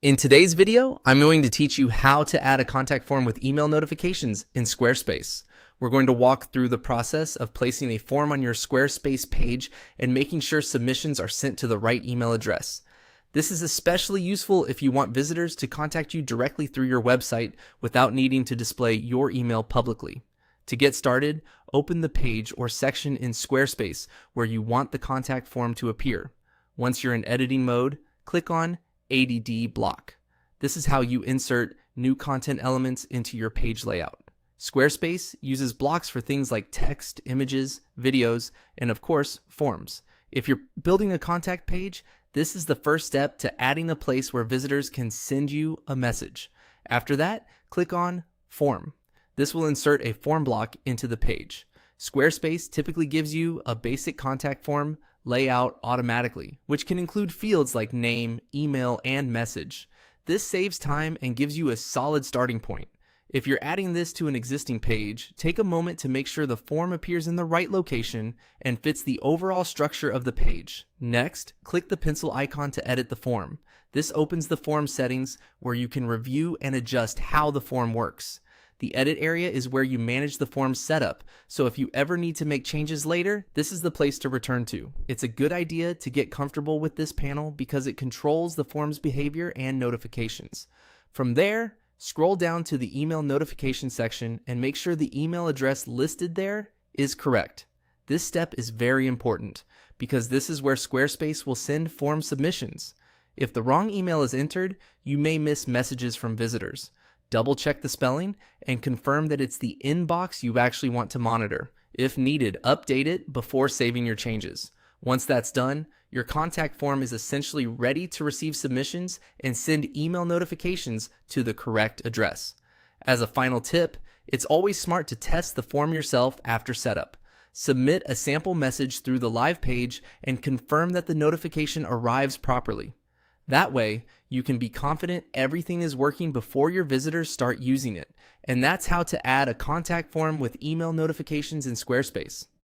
In today's video, I'm going to teach you how to add a contact form with email notifications in Squarespace. We're going to walk through the process of placing a form on your Squarespace page and making sure submissions are sent to the right email address. This is especially useful if you want visitors to contact you directly through your website without needing to display your email publicly. To get started, open the page or section in Squarespace where you want the contact form to appear. Once you're in editing mode, click on ADD block. This is how you insert new content elements into your page layout. Squarespace uses blocks for things like text, images, videos, and of course, forms. If you're building a contact page, this is the first step to adding a place where visitors can send you a message. After that, click on Form. This will insert a form block into the page. Squarespace typically gives you a basic contact form layout automatically, which can include fields like name, email, and message. This saves time and gives you a solid starting point. If you're adding this to an existing page, take a moment to make sure the form appears in the right location and fits the overall structure of the page. Next, click the pencil icon to edit the form. This opens the form settings where you can review and adjust how the form works. The edit area is where you manage the form's setup, so if you ever need to make changes later, this is the place to return to. It's a good idea to get comfortable with this panel because it controls the form's behavior and notifications. From there, scroll down to the email notification section and make sure the email address listed there is correct. This step is very important because this is where Squarespace will send form submissions. If the wrong email is entered, you may miss messages from visitors. Double check the spelling and confirm that it's the inbox you actually want to monitor. If needed, update it before saving your changes. Once that's done, your contact form is essentially ready to receive submissions and send email notifications to the correct address. As a final tip, it's always smart to test the form yourself after setup. Submit a sample message through the live page and confirm that the notification arrives properly. That way, you can be confident everything is working before your visitors start using it. And that's how to add a contact form with email notifications in Squarespace.